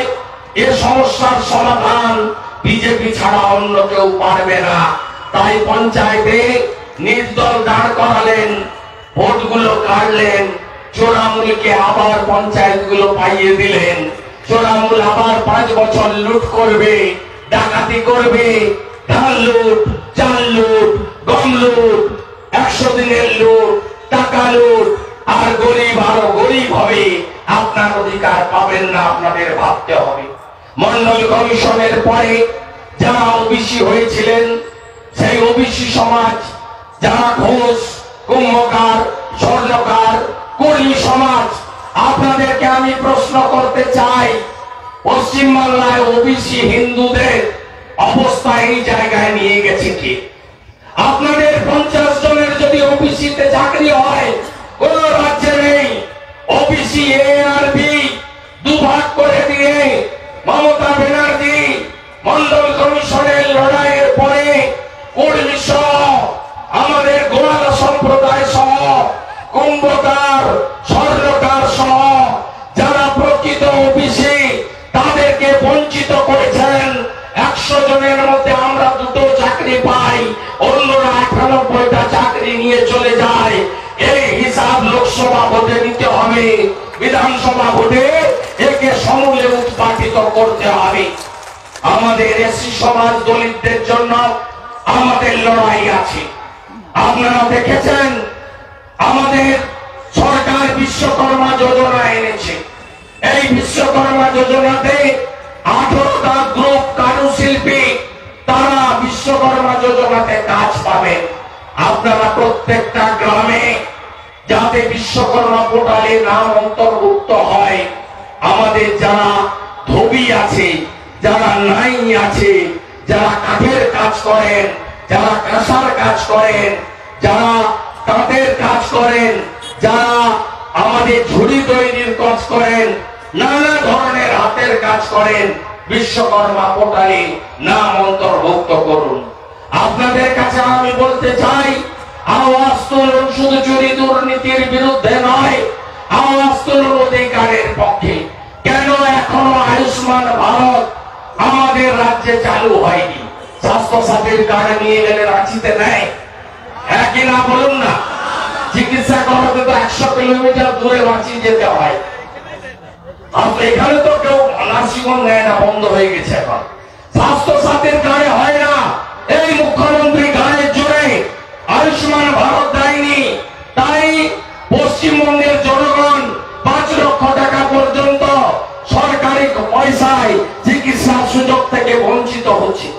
এ সমস্যার সমাধান বিজেপি ছাড়া অন্য কেউ পারবে না। তাই পঞ্চায়েতে নির্দল দাঁড় করালেন, ভোটগুলো কাটলেন, চোরামূলকে আবার পঞ্চায়েতগুলো পাইয়ে দিলেন। চোরামূল আবার 5 বছর লুট করবে, ডাকাতি করবে, ধান লুট, চাল লুট, গম লুট, 100 দিনের লুট, টাকা লুট, আর গরিব আরো গরিব হবে। আপনার অধিকার পাবেন না, আপনাদের ভাবতে হবে। মন্ডল কমিশনের পরে যারা ওবিসি হয়েছিলেন, সেই ওবিসি সমাজ, যারা ঘোষ, কুম্ভকার, স্বর্ণকার, কর্মী সমাজ, আপনাদেরকে আমি প্রশ্ন করতে চাই, পশ্চিমবাংলায় ওবিসি হিন্দুদের অবস্থা এই জায়গায় নিয়ে গেছে কি? আপনাদের 50 জনের যদি ওবিসিতে চাকরি হয়, কোন রাজ্যে নেই। ওবিসি এ আর বি দুভাগ করে দিয়ে মমতা ব্যানার্জি মন্ডল কমিশনের লড়াইয়ের পরে কর্মী সহ আমাদের গোয়ালা সম্প্রদায় সহ কুম্ভকার, স্বর্ণকার সহ জনের মধ্যে আমরা 2টো চাকরি পাই, অন্যরা 98টা চাকরি নিয়ে চলে যায়। এই হিসাব লোকসভা ভোটে নিতে হবে, বিধানসভা ভোটে একে সমূলে উৎপাটিত করতে হবে। আমাদের এসসি সমাজ দলিতদের জন্য আমাদের লড়াই আছে। আপনারা দেখেছেন আমাদের সরকার বিশ্বকর্মা যোজনা এনেছে। এই বিশ্বকর্মা যোজনাতে 18টা গ্রুপ কারুশিল্পী তারা বিশ্বকর্মা যোজনাতে কাজ পাবেন। আপনারা প্রত্যেকটা গ্রামে যাতে বিশ্বকর্মা পোর্টালে নাম অন্তর্ভুক্ত হয়, আমাদের যারা ধোবি আছে, যারা নাই আছে, যারা কাঠের কাজ করেন, যারা কাঁসার কাজ করেন, যারা তাঁতের কাজ করেন, যারা আমাদের ঝুড়ি তৈরির কাজ করেন, নানা ধরনের হাতের কাজ করেন, বিশ্বকর্মা পোর্টালে নাম অন্তর্ভুক্ত করুন। আপনাদের কাছে আমি বলতে চাই, আওয়াজ তুলুন শুধু চুরি দুর্নীতির বিরুদ্ধে নয়, আওয়াজ তুলুন অধিকারের পক্ষে। কেন এখনো আয়ুষ্মান ভারত আমাদের রাজ্যে চালু হয়নি? স্বাস্থ্য সাথীর কার্ড নিয়ে গেলে রাঁচিতে নেয়, হ্যাঁ কি না বলুন না? চিকিৎসা করাতে তো 100 কিলোমিটার দূরে রাঁচি যেতে হয়। এখানে তো কেউ নার্সিংহোম নেয় না, বন্ধ হয়ে গেছে এখন। স্বাস্থ্য সাথীর কার্ডে হয় না। এই মুখ্যমন্ত্রী গাড়ির জোরে আয়ুষ্মান ভারত দেয়নি, তাই পশ্চিমবঙ্গের জনগণ 5 লক্ষ টাকা পর্যন্ত সরকারি পয়সায় চিকিৎসার সুযোগ থেকে বঞ্চিত হচ্ছে।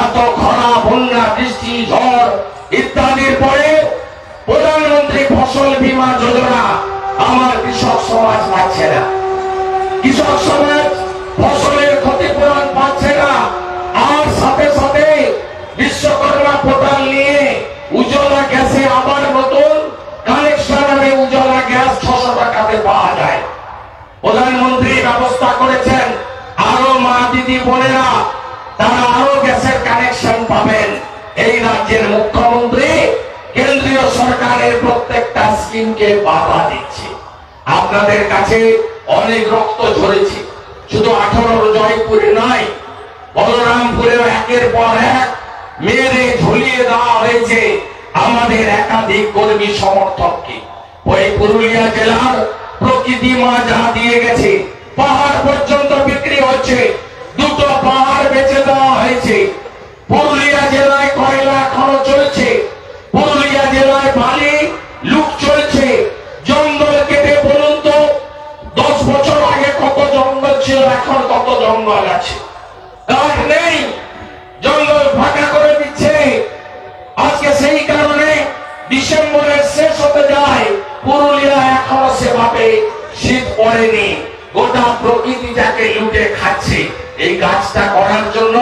এত খরা, বন্যা, বৃষ্টি, ঝড় ইত্যাদির পরে প্রধানমন্ত্রী ফসল বীমা যোজনা আমার কৃষক সমাজ পাচ্ছে না। কৃষক সমাজ ফসলের ক্ষতিপূরণ পাচ্ছে না। আর সাথে সাথে বিশ্বকর্মা পোর্টাল নিয়ে উজ্জ্বলা গ্যাসে আবার নতুন কানেকশন হবে। উজ্জ্বলা গ্যাস 600 টাকাতে পাওয়া যায়। প্রধানমন্ত্রী ব্যবস্থা করেছেন আরো মা দিদি বোনেরা তারা আরো গ্যাসের কানেকশন পাবেন। এই রাজ্যের মুখ্যমন্ত্রী কেন্দ্রীয় সরকারের প্রত্যেকটা স্কিমকে বাধা দিচ্ছে। আপনাদের কাছে অনেক রক্ত ঝরেছে, শুধু 18 জয়পুরে নয়, বলরামপুরেও একের পর এক মেরে ঝুলিয়ে দেওয়া হয়েছে আমাদের একাধিক কর্মী সমর্থককে। ওই পুরুলিয়া জেলার প্রকৃতি মা যা দিয়ে গেছে, পাহাড় পর্যন্ত বিক্রি হচ্ছে। 2টো পাহাড় বেচে দেওয়া হয়েছে। পুরুলিয়া জেলায় কয়লা এখনো চলছে, পুরুলিয়া জেলায় বালি লুট চলছে। জঙ্গল কেটে বলুন তো 10 বছর আগে কত জঙ্গল ছিল, এখন কত জঙ্গল আছে? কাঠ নেই, জঙ্গল ফাঁকা করে দিচ্ছে। আজকে সেই কারণে ডিসেম্বরের শেষ হতে যায়, পুরুলিয়া এখনো সেভাবে শীত পড়েনি। গোটা প্রকৃতি যাকে লুটে খাচ্ছে। এই কাজটা করার জন্য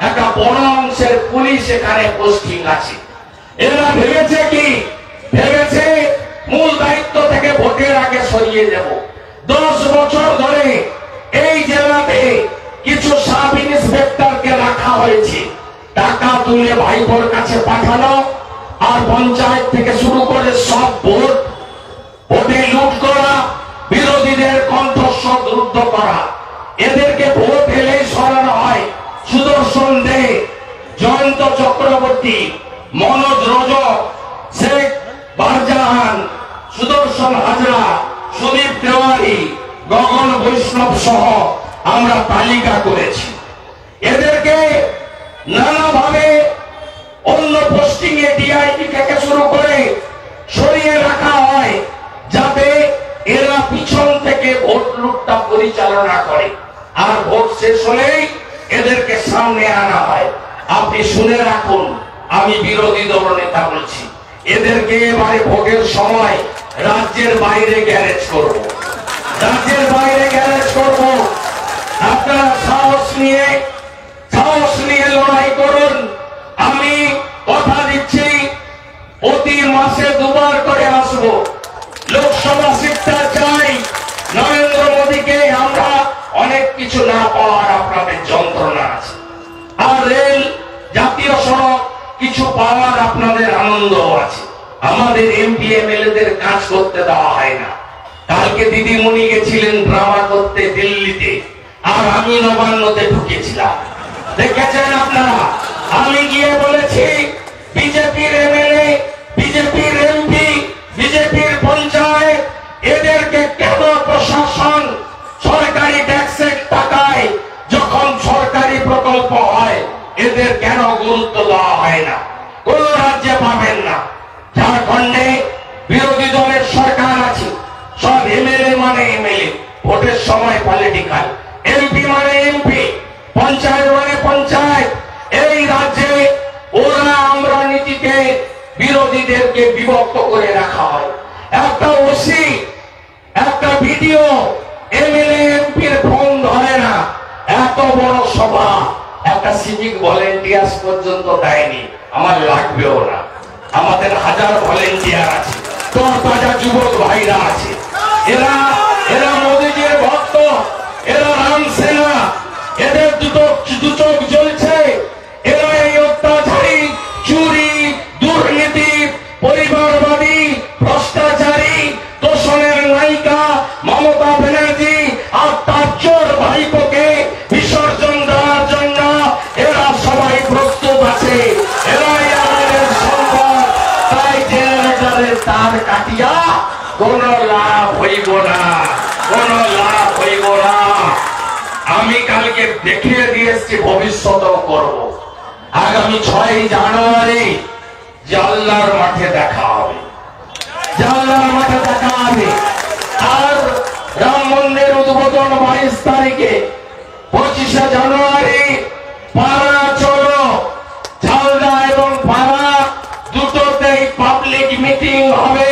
একটা বড় অংশের পুলিশ এখানে পোস্টিং আছে। এরা ভেবেছে কি? ভেবেছে মূল দায়িত্ব থেকে ভোটের আগে সরিয়ে দেব। 10 বছর ধরে এই জেলাতে কিছু সাব ইন্সপেক্টরকে রাখা হয়েছে। টাকা তুলে ভাইপোর কাছে পাঠানো, আর পঞ্চায়েত থেকে শুরু করে সব ভোটে লুট করা, বিরোধীদের কণ্ঠস্বর রুদ্ধ করা। এদেরকে ভোট এলেই সরানো হয়। সুদর্শন দে, জয়ন্ত চক্রবর্তী, মনোজ রজক, শেখ বারজাহান, সুদর্শন হাজরা, সুদীপ তেওয়ারি, গগন বৈষ্ণব সহ আমরা তালিকা করেছি। এদেরকে নানাভাবে অন্য পোস্টিং এ ডিআইটি থেকে শুরু করে সরিয়ে রাখা হয়, যাতে এরা পিছন থেকে ভোট লুটটা পরিচালনা করে। আর ভোট শেষ হলেই এদেরকে সামনে আনা হয়। আপনি শুনে রাখুন, আমি বিরোধী দল নেতা বলছি, এদেরকে এবারে ভোটের সময় রাজ্যের বাইরে গ্যারেজ করব, রাজ্যের বাইরে গ্যারেজ করব। আপনারা সাহস নিয়ে লড়াই করুন। আমি কথা দিচ্ছি, প্রতি মাসে 2বার করে আসবো। লোকসভা শিক্ষা চাই। নরেন্দ্র মোদীকে আমরা অনেক কিছু না পাওয়ার আপনাদের যন্ত্রণা আছে, আর রেল, জাতীয় সড়ক কিছু পাওয়ার আপনাদের আনন্দ আছে। আমাদের এমপি এমএলএদের কাজ করতে দেওয়া হয় না। কালকে দিদিমণি গেছিলেন ড্রামা করতে দিল্লিতে, আর আমি নবান্নতে ঢুকেছিলাম। দেখেছেন আপনারা। আমি গিয়ে বলেছি বিজেপির এমএলএ, বিজেপির এমপি, বিজেপির পঞ্চায়েত, এদেরকে কেন প্রশাসন সরকারি ট্যাক্সের টাকায় যখন সরকারি প্রকল্প হয় এদের কেন গুরুত্ব দেওয়া হয় না? কোন রাজ্যে পাবেন না। ঝাড়খণ্ডে বিরোধী দলের সরকার আছে, সব এমএলএ মানে এমএলএ, ভোটের সময় পলিটিক্যাল, এমপি মানে এমপি, পঞ্চায়েত মানে পঞ্চায়েত। এই রাজ্যে ওরা আমরা নীতিতে বিরোধীদেরকে বিভক্ত করে রাখা হয়। একটা ওসি, একটা ভিডিও এমএলএ এমপির ফোন ধরে না। এত বড় সভা একটা সিভিক ভলেন্টিয়ার্স পর্যন্ত দেয়নি, আমার লাগবেও না। আমাদের হাজার ভলেন্টিয়ার আছে, তরতাজা যুবক ভাইরা আছে, এরা এরা মোদীজির ভক্ত, এরা রাম সেনা, এদের দু চোখ জ্বলছে। এরা এই অত্যাচারী, চুরি, দুর্নীতি, পরিবারবাদী, ভ্রষ্টাচারী, তোষণের নায়িকা মমতা ব্যানার্জি আর তার চোর ভাইপোকে বিসর্জন দেওয়ার জন্য এরা সবাই প্রস্তুত আছে। এরাই আমাদের সম্পদ। তাই জেনারেটরের তার কাটিয়া কোন লাভ হইব না, কোন লাভ হইব না। আমি কালকে দেখিয়ে দিয়েছি, ভবিষ্যতেও করব। আগামী 6 জানুয়ারি জাল্লার মাঠে দেখা হবে, জাল্লার মাঠে দেখা হবে। আর রাম মন্দির উদ্বোধন 22 তারিখে, 25শে জানুয়ারি পাড়া চলো, ঝালদা এবং পাড়া দুটোতেই পাবলিক মিটিং হবে।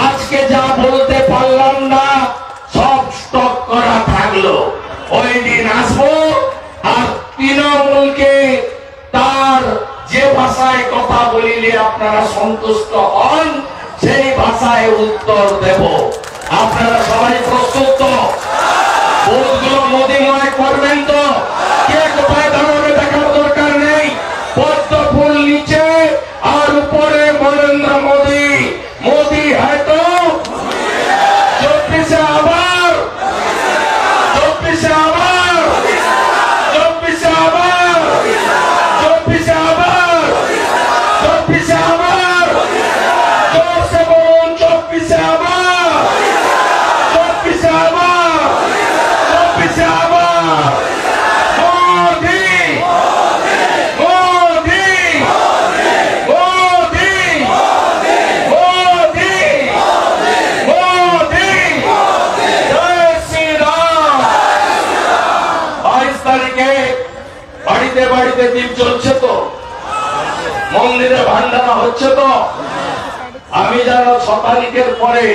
আজকে যা বলতে পারলাম না সব স্টক করা থাকলো, ওই দিন আসবো। আর তৃণমূলকে তার যে ভাষায় কথা বলিলে আপনারা সন্তুষ্ট হন সেই ভাষায় উত্তর দেব। আপনারা সবাই প্রস্তুত তো? ভোটগুলো মোদীময় করবেন তো? কে কোথায় দাঁড়াবে দেখার দরকার নেই। পদ্ম ফুল নিচে আর উপরে নরেন্দ্র মোদী। মোদী হয়তো 24-এ আবার, 24-এ আবার, 24-এ আবার, 24-এ আবার, 24-এ আবার, জোরসে বলুন 24-এ আবার, 24-এ আবার, 24-এ আবার। মোদী, মোদী, মোদী, মোদী, মোদী, জয় শ্রীরাম। 22 তারিখে বাড়িতে বাড়িতে দ্বীপ জ্বলছে তো, মন্দিরে ভান্ডারা হচ্ছে তো। আমি যেন 6 তারিখের পরে,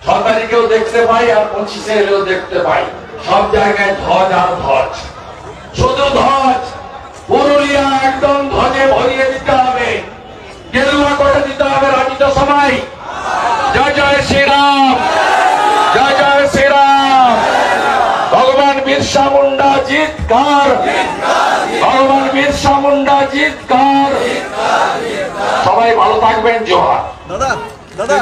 6 তারিখেও দেখতে পাই আর 25-এ এলেও দেখতে পাই, সব জায়গায় ধ্বজ আর ধ্বজ, শুধু ধ্বজ। পুরুলিয়া একদম ধ্বজে ভরিয়ে দিতে হবে, গেরুয়া করে দিতে হবে রাজিত সবাই। জয় জয় শ্রীরাম, জয় জয় শ্রীরাম। ভগবান বিরসা মুন্ডা জিতকার, ভগবান বিরসা মুন্ডা জিতকার। সবাই ভালো থাকবেন। জোহার। দাদা দাদা